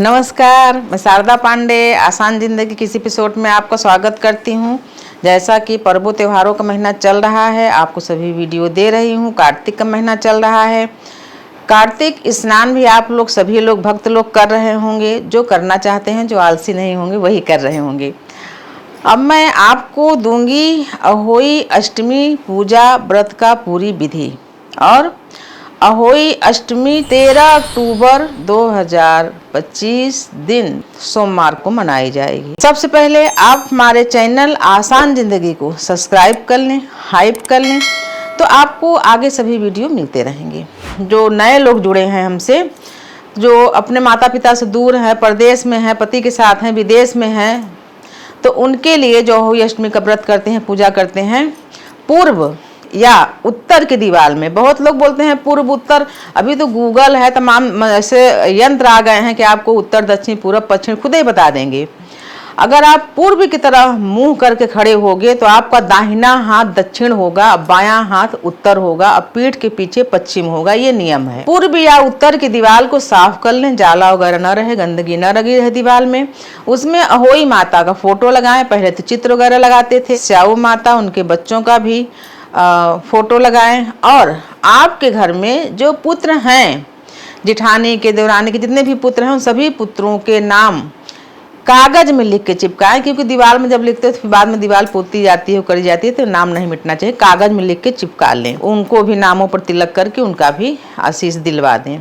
नमस्कार, मैं शारदा पांडे आसान ज़िंदगी की इस एपिसोड में आपका स्वागत करती हूँ। जैसा कि पर्वों त्योहारों का महीना चल रहा है, आपको सभी वीडियो दे रही हूँ। कार्तिक का महीना चल रहा है। कार्तिक स्नान भी आप लोग सभी लोग भक्त लोग कर रहे होंगे, जो करना चाहते हैं, जो आलसी नहीं होंगे वही कर रहे होंगे। अब मैं आपको दूंगी अहोई अष्टमी पूजा व्रत का पूरी विधि। और अहोई अष्टमी 13 अक्टूबर 2025 दिन सोमवार को मनाई जाएगी। सबसे पहले आप हमारे चैनल आसान ज़िंदगी को सब्सक्राइब कर लें, हाइप कर लें, तो आपको आगे सभी वीडियो मिलते रहेंगे। जो नए लोग जुड़े हैं हमसे, जो अपने माता पिता से दूर हैं, परदेश में हैं, पति के साथ हैं, विदेश में हैं, तो उनके लिए जो अहोई अष्टमी का व्रत करते हैं, पूजा करते हैं, पूर्व या उत्तर की दीवार में। बहुत लोग बोलते हैं पूर्व उत्तर, अभी तो गूगल है, तमाम ऐसे यंत्र आ गए हैं कि आपको उत्तर दक्षिण पूर्व पश्चिम खुद ही बता देंगे। अगर आप पूर्व की तरह मुंह करके खड़े होगे तो आपका दाहिना हाथ दक्षिण होगा, बायां हाथ उत्तर होगा, अब पीठ के पीछे पश्चिम होगा। ये नियम है। पूर्व या उत्तर की दीवार को साफ कर लें, जाला वगैरह न रहे, गंदगी न लगी रहे दीवार में। उसमें अहोई माता का फोटो लगाएं। पहले तो चित्र वगैरह लगाते थे, स्याऊ माता, उनके बच्चों का भी फोटो लगाएं। और आपके घर में जो पुत्र हैं, जिठानी के, देवरानी के, जितने भी पुत्र हैं, उन सभी पुत्रों के नाम कागज में लिख के चिपकाएं। क्योंकि दीवार में जब लिखते हैं तो बाद में दीवार पोती जाती है, करी जाती है, तो नाम नहीं मिटना चाहिए। कागज में लिख के चिपका लें। उनको भी नामों पर तिलक करके उनका भी आशीष दिलवा दें।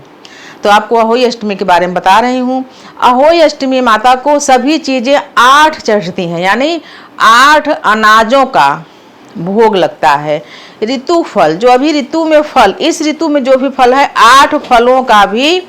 तो आपको अहोई अष्टमी के बारे में बता रही हूँ। अहोई अष्टमी माता को सभी चीज़ें 8 चढ़ती हैं, यानी 8 अनाजों का भोग लगता है। ऋतु फल, जो अभी ऋतु में फल, इस ऋतु में जो भी फल है, 8 फलों का भी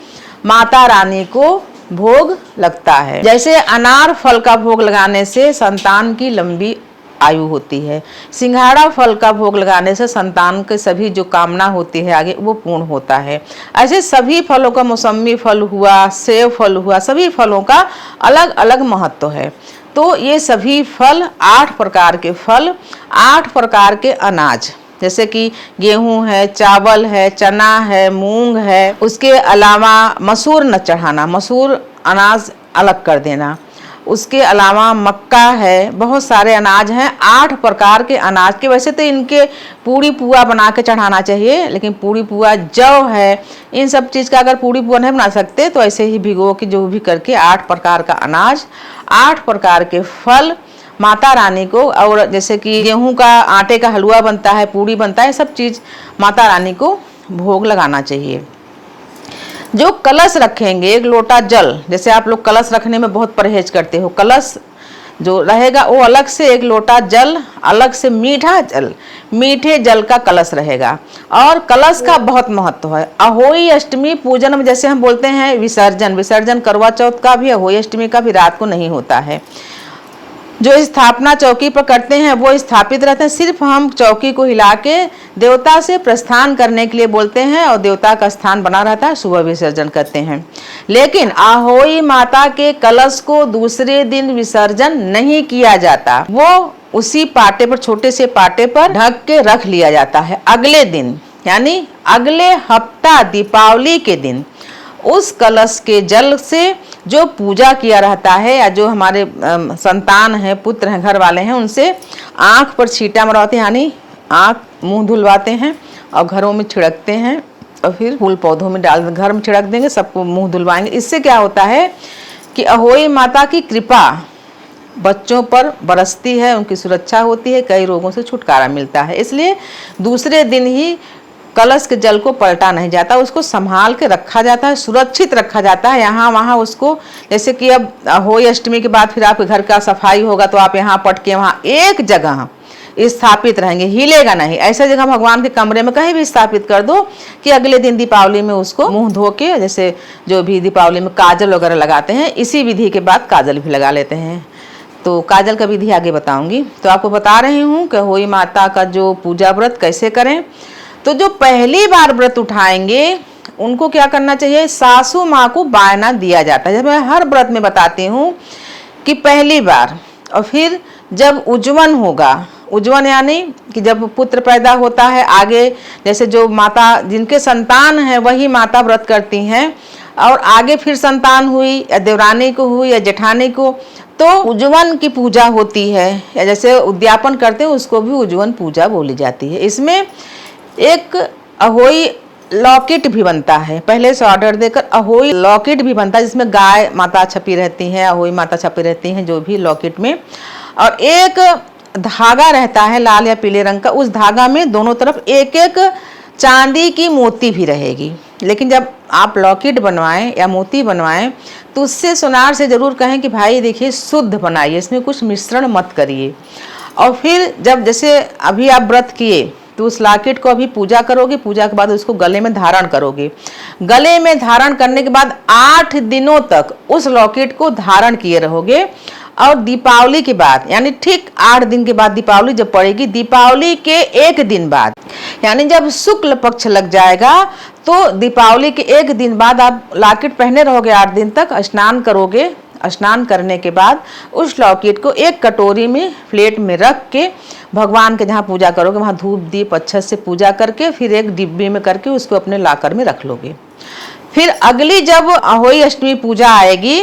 माता रानी को भोग लगता है। जैसे अनार फल का भोग लगाने से संतान की लंबी आयु होती है, सिंघाड़ा फल का भोग लगाने से संतान के सभी जो कामना होती है आगे वो पूर्ण होता है। ऐसे सभी फलों का, मौसमी फल हुआ, सेब फल हुआ, सभी फलों का अलग अलग महत्व है। तो ये सभी फल, 8 प्रकार के फल, 8 प्रकार के अनाज, जैसे कि गेहूं है, चावल है, चना है, मूंग है, उसके अलावा मसूर न चढ़ाना, मसूर अनाज अलग कर देना, उसके अलावा मक्का है, बहुत सारे अनाज हैं, 8 प्रकार के अनाज के। वैसे तो इनके पूड़ी पुआ बना के चढ़ाना चाहिए, लेकिन पूड़ी पुआ, जौ है, इन सब चीज़ का अगर पूड़ी पुआ नहीं बना सकते तो ऐसे ही भिगो के जो भी करके 8 प्रकार का अनाज, 8 प्रकार के फल माता रानी को। और जैसे कि गेहूं का आटे का हलवा बनता है, पूड़ी बनता है, सब चीज़ माता रानी को भोग लगाना चाहिए। जो कलश रखेंगे, 1 लोटा जल, जैसे आप लोग कलश रखने में बहुत परहेज करते हो, कलश जो रहेगा वो अलग से 1 लोटा जल, अलग से मीठा जल, मीठे जल का कलश रहेगा। और कलश का बहुत महत्व है। अहोई अष्टमी पूजन में जैसे हम बोलते हैं विसर्जन करवा चौथ का भी, अहोई अष्टमी का भी रात को नहीं होता है। जो स्थापना चौकी पर करते हैं वो स्थापित रहते हैं, सिर्फ हम चौकी को हिला के देवता से प्रस्थान करने के लिए बोलते हैं और देवता का स्थान बना रहता है, सुबह विसर्जन करते हैं। लेकिन अहोई माता के कलश को दूसरे दिन विसर्जन नहीं किया जाता, वो उसी पाटे पर, छोटे से पाटे पर ढक के रख लिया जाता है। अगले दिन, यानी अगले हफ्ता दीपावली के दिन उस कलश के जल से जो पूजा किया रहता है, या जो हमारे संतान हैं, पुत्र हैं, घर वाले हैं, उनसे आँख पर छींटा मरवाते हैं, यानी आँख मुंह धुलवाते हैं और घरों में छिड़कते हैं, और फिर फूल पौधों में डाल, घर में छिड़क देंगे, सबको मुंह धुलवाएंगे। इससे क्या होता है कि अहोई माता की कृपा बच्चों पर बरसती है, उनकी सुरक्षा होती है, कई रोगों से छुटकारा मिलता है। इसलिए दूसरे दिन ही कलश के जल को पलटा नहीं जाता, उसको संभाल के रखा जाता है, सुरक्षित रखा जाता है। यहाँ वहाँ उसको, जैसे कि अब अहोई अष्टमी के बाद फिर आपके घर का सफाई होगा तो आप यहाँ पट के वहाँ एक जगह स्थापित रहेंगे, हिलेगा नहीं। ऐसे जगह भगवान के कमरे में कहीं भी स्थापित कर दो कि अगले दिन दीपावली में उसको मुंह धो के, जैसे जो भी दीपावली में काजल वगैरह लगाते हैं, इसी विधि के बाद काजल भी लगा लेते हैं। तो काजल का विधि आगे बताऊंगी। तो आपको बता रही हूँ कि अहोई माता का जो पूजा व्रत कैसे करें। तो जो पहली बार व्रत उठाएंगे उनको क्या करना चाहिए, सासू माँ को बायना दिया जाता है। जब मैं हर व्रत में बताती हूँ कि पहली बार, और फिर जब उज्जवन होगा, उज्जवन यानी कि जब पुत्र पैदा होता है, आगे जैसे जो माता जिनके संतान है वही माता व्रत करती हैं, और आगे फिर संतान हुई या देवरानी को हुई या जेठानी को, तो उज्जवन की पूजा होती है, या जैसे उद्यापन करते हैं उसको भी उज्जवन पूजा बोली जाती है। इसमें एक अहोई लॉकेट भी बनता है, पहले से ऑर्डर देकर अहोई लॉकेट भी बनता है, जिसमें गाय माता छपी रहती हैं, अहोई माता छपी रहती हैं जो भी लॉकेट में, और एक धागा रहता है लाल या पीले रंग का, उस धागा में दोनों तरफ एक एक चांदी की मोती भी रहेगी। लेकिन जब आप लॉकेट बनवाएं या मोती बनवाएं तो उससे सुनार से ज़रूर कहें कि भाई देखिए शुद्ध बनाइए, इसमें कुछ मिश्रण मत करिए। और फिर जब जैसे अभी आप व्रत किए तो उस लॉकेट को अभी पूजा करोगे, पूजा के बाद उसको गले में धारण करोगे। गले में धारण करने के बाद 8 दिनों तक उस लॉकेट को धारण किए रहोगे, और दीपावली के बाद यानी ठीक 8 दिन के बाद दीपावली जब पड़ेगी, दीपावली के 1 दिन बाद यानी जब शुक्ल पक्ष लग जाएगा तो दीपावली के 1 दिन बाद आप लॉकेट पहने रहोगे 8 दिन तक, स्नान करोगे। स्नान करने के बाद उस लॉकेट को एक कटोरी में प्लेट में रख के भगवान के जहाँ पूजा करोगे वहाँ धूप दीप अच्छे से पूजा करके फिर एक डिब्बी में करके उसको अपने लाकर में रख लोगे। फिर अगली जब अहोई अष्टमी पूजा आएगी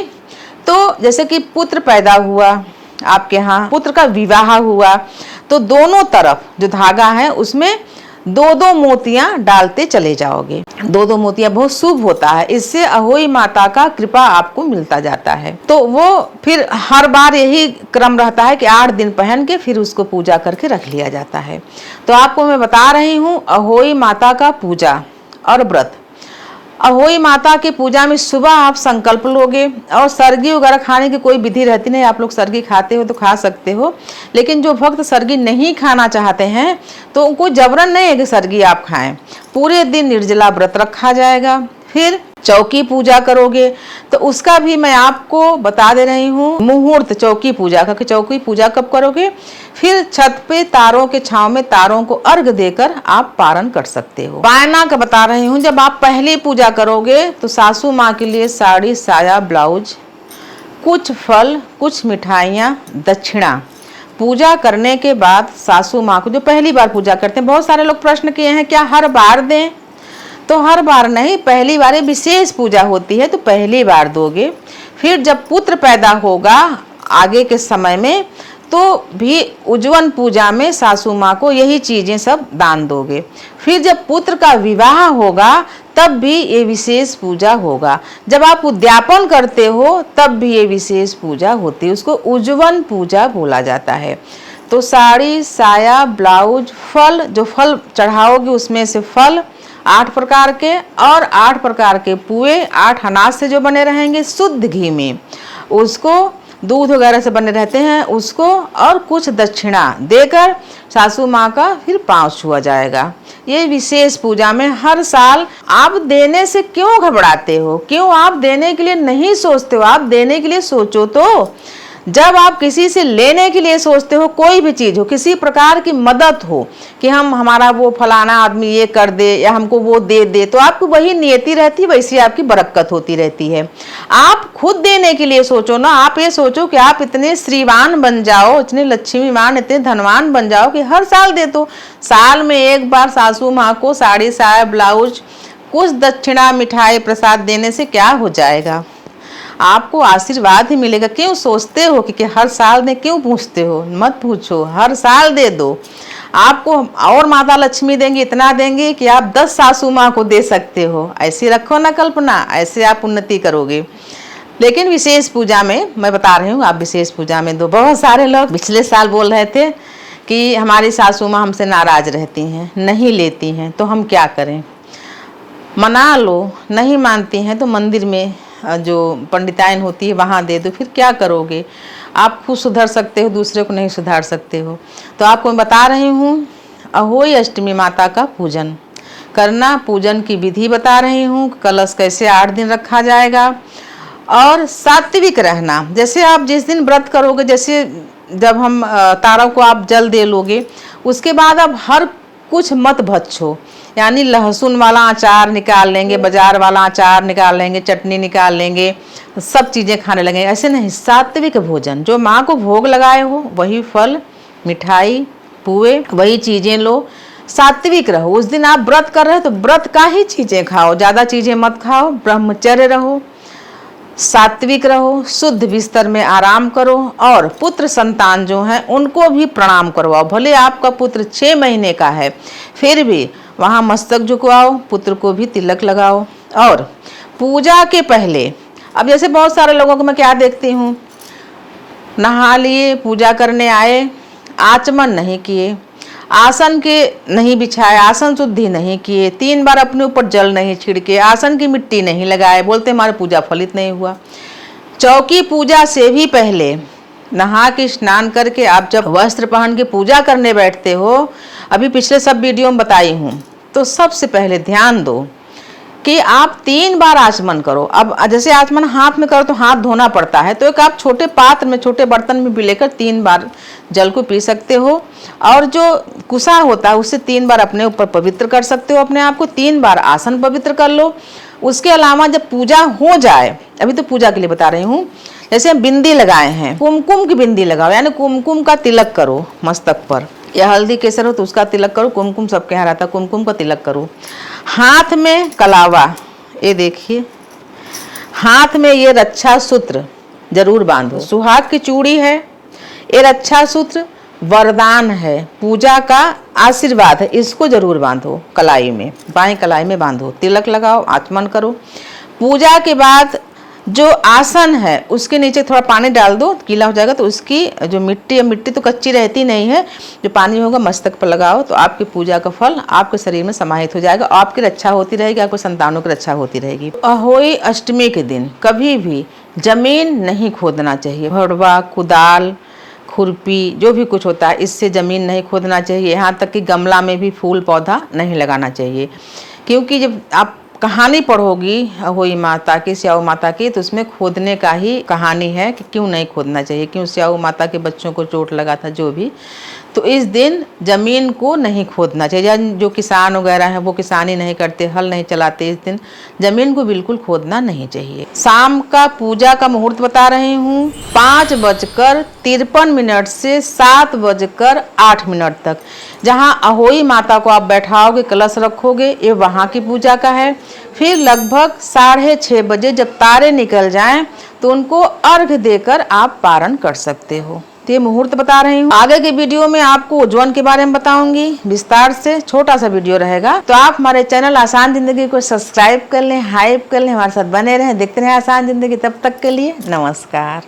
तो जैसे कि पुत्र पैदा हुआ आपके यहाँ, पुत्र का विवाह हुआ, तो दोनों तरफ जो धागा है उसमें 2-2 मोतियां डालते चले जाओगे। 2-2 मोतियां बहुत शुभ होता है, इससे अहोई माता का कृपा आपको मिलता जाता है। तो वो फिर हर बार यही क्रम रहता है कि 8 दिन पहन के फिर उसको पूजा करके रख लिया जाता है। तो आपको मैं बता रही हूँ अहोई माता का पूजा और व्रत। अहोई माता की पूजा में सुबह आप संकल्प लोगे, और सरगी वगैरह खाने की कोई विधि रहती नहीं, आप लोग सरगी खाते हो तो खा सकते हो, लेकिन जो भक्त सरगी नहीं खाना चाहते हैं तो उनको जबरन नहीं है कि सरगी आप खाएं। पूरे दिन निर्जला व्रत रखा जाएगा। फिर चौकी पूजा करोगे तो उसका भी मैं आपको बता दे रही हूँ मुहूर्त चौकी पूजा का, कि चौकी पूजा कब करोगे। फिर छत पे तारों के छांव में तारों को अर्घ देकर आप पारण कर सकते हो। बायना का बता रही हूँ, जब आप पहली पूजा करोगे तो सासू माँ के लिए साड़ी साया ब्लाउज, कुछ फल कुछ मिठाइयाँ दक्षिणा। पूजा करने के बाद सासू माँ को जो पहली बार पूजा करते हैं, बहुत सारे लोग प्रश्न किए हैं क्या हर बार दें, तो हर बार नहीं, पहली बार विशेष पूजा होती है तो पहली बार दोगे। फिर जब पुत्र पैदा होगा आगे के समय में तो भी उज्जवन पूजा में सासू माँ को यही चीजें सब दान दोगे। फिर जब पुत्र का विवाह होगा तब भी ये विशेष पूजा होगा। जब आप उद्यापन करते हो तब भी ये विशेष पूजा होती है, उसको उज्जवन पूजा बोला जाता है। तो साड़ी साया ब्लाउज फल, जो फल चढ़ाओगे उसमें से फल 8 प्रकार के, और 8 प्रकार के पुए 8 अनाज से जो बने रहेंगे शुद्ध घी में, उसको दूध वगैरह से बने रहते हैं उसको, और कुछ दक्षिणा देकर सासू माँ का फिर पाँव छुआ जाएगा। ये विशेष पूजा में हर साल। आप देने से क्यों घबराते हो, क्यों आप देने के लिए नहीं सोचते हो? आप देने के लिए सोचो तो। जब आप किसी से लेने के लिए सोचते हो, कोई भी चीज़ हो, किसी प्रकार की मदद हो कि हमारा वो फलाना आदमी ये कर दे या हमको वो दे दे, तो आपको वही नियति रहती है, वैसी आपकी बरकत होती रहती है। आप खुद देने के लिए सोचो ना, आप ये सोचो कि आप इतने श्रीवान बन जाओ, इतने लक्ष्मीवान, इतने धनवान बन जाओ कि हर साल दे दो। साल में एक बार सासू माँ को साड़ी साया ब्लाउज कुछ दक्षिणा मिठाई प्रसाद देने से क्या हो जाएगा? आपको आशीर्वाद ही मिलेगा। क्यों सोचते हो कि हर साल दें, क्यों पूछते हो? मत पूछो, हर साल दे दो। आपको और माता लक्ष्मी देंगी, इतना देंगे कि आप 10 सासू माँ को दे सकते हो। ऐसी रखो ना कल्पना, ऐसे आप उन्नति करोगे। लेकिन विशेष पूजा में मैं बता रही हूँ, आप विशेष पूजा में दो। बहुत सारे लोग पिछले साल बोल रहे थे कि हमारी सासू माँ हमसे नाराज रहती हैं, नहीं लेती हैं, तो हम क्या करें? मना लो। नहीं मानती हैं तो मंदिर में जो पंडिताइन होती है वहाँ दे दो। फिर क्या करोगे? आप खुद सुधर सकते हो, दूसरे को नहीं सुधार सकते हो। तो आपको मैं बता रही हूँ अहोई अष्टमी माता का पूजन करना, पूजन की विधि बता रही हूँ, कलश कैसे 8 दिन रखा जाएगा, और सात्विक रहना। जैसे आप जिस दिन व्रत करोगे, जैसे जब हम तारों को आप जल दे लोगे, उसके बाद आप हर कुछ मत भक्षो, यानी लहसुन वाला अचार निकाल लेंगे, बाजार वाला अचार निकाल लेंगे, चटनी निकाल लेंगे, सब चीज़ें खाने लगेंगे। ऐसे नहीं, सात्विक भोजन, जो माँ को भोग लगाए हो वही फल मिठाई पुए वही चीज़ें लो। सात्विक रहो। उस दिन आप व्रत कर रहे हो तो व्रत का ही चीजें खाओ, ज्यादा चीजें मत खाओ। ब्रह्मचर्य रहो, सात्विक रहो, शुद्ध बिस्तर में आराम करो और पुत्र संतान जो हैं उनको भी प्रणाम करवाओ। भले आपका पुत्र 6 महीने का है फिर भी वहाँ मस्तक झुकवाओ, पुत्र को भी तिलक लगाओ। और पूजा के पहले, अब जैसे बहुत सारे लोगों को मैं क्या देखती हूँ, नहा लिए, पूजा करने आए, आचमन नहीं किए, आसन के नहीं बिछाए, आसन शुद्धि नहीं किए, 3 बार अपने ऊपर जल नहीं छिड़के, आसन की मिट्टी नहीं लगाए, बोलते हमारे पूजा फलित नहीं हुआ। चौकी पूजा से भी पहले नहा के स्नान करके आप जब वस्त्र पहन के पूजा करने बैठते हो, अभी पिछले सब वीडियो में बताई हूँ, तो सबसे पहले ध्यान दो कि आप 3 बार आचमन करो। अब जैसे आचमन हाथ में करो तो हाथ धोना पड़ता है, तो एक आप छोटे पात्र में, छोटे बर्तन में भी लेकर 3 बार जल को पी सकते हो। और जो कुसा होता है उससे 3 बार अपने ऊपर पवित्र कर सकते हो अपने आप को, 3 बार आसन पवित्र कर लो। उसके अलावा जब पूजा हो जाए, अभी तो पूजा के लिए बता रही हूँ, जैसे हम बिंदी लगाए हैं, कुमकुम की बिंदी लगाओ, यानी कुमकुम का तिलक करो मस्तक पर, या हल्दी केसर हो तो उसका तिलक करो, कुमकुम सबके यहाँ रहता है, कुमकुम का तिलक करो। हाथ में कलावा, ये देखिए, हाथ में ये रक्षा सूत्र जरूर बांधो। सुहाग की चूड़ी है, ये रक्षा सूत्र वरदान है, पूजा का आशीर्वाद है, इसको जरूर बांधो कलाई में, बाएं कलाई में बांधो, तिलक लगाओ, आचमन करो। पूजा के बाद जो आसन है उसके नीचे थोड़ा पानी डाल दो, गीला हो जाएगा तो उसकी जो मिट्टी है, मिट्टी तो कच्ची रहती नहीं है, जो पानी होगा मस्तक पर लगाओ तो आपकी पूजा का फल आपके शरीर में समाहित हो जाएगा, आपकी रक्षा होती रहेगी, आपको संतानों की रक्षा होती रहेगी। अहोई अष्टमी के दिन कभी भी जमीन नहीं खोदना चाहिए, भड़वा, कुदाल, खुरपी, जो भी कुछ होता है इससे ज़मीन नहीं खोदना चाहिए। यहाँ तक कि गमला में भी फूल पौधा नहीं लगाना चाहिए, क्योंकि जब आप कहानी पढ़ोगी अहोई माता की, स्याऊ माता की, तो उसमें खोदने का ही कहानी है कि क्यों नहीं खोदना चाहिए, क्यों स्याऊ माता के बच्चों को चोट लगा था जो भी। तो इस दिन जमीन को नहीं खोदना चाहिए। जो किसान वगैरह हैं वो किसानी नहीं करते, हल नहीं चलाते, इस दिन जमीन को बिल्कुल खोदना नहीं चाहिए। शाम का पूजा का मुहूर्त बता रही हूँ, 5:53 से 7:08 तक। जहाँ अहोई माता को आप बैठाओगे, कलश रखोगे, ये वहाँ की पूजा का है। फिर लगभग 6:30 बजे जब तारे निकल जाएं तो उनको अर्घ देकर आप पारण कर सकते हो। तो ये मुहूर्त बता रही हूँ। आगे के वीडियो में आपको उज्जवन के बारे में बताऊंगी विस्तार से, छोटा सा वीडियो रहेगा। तो आप हमारे चैनल आसान जिंदगी को सब्सक्राइब कर लें, हाइप कर लें, हमारे साथ बने रहें, देखते रहें आसान जिंदगी। तब तक के लिए नमस्कार।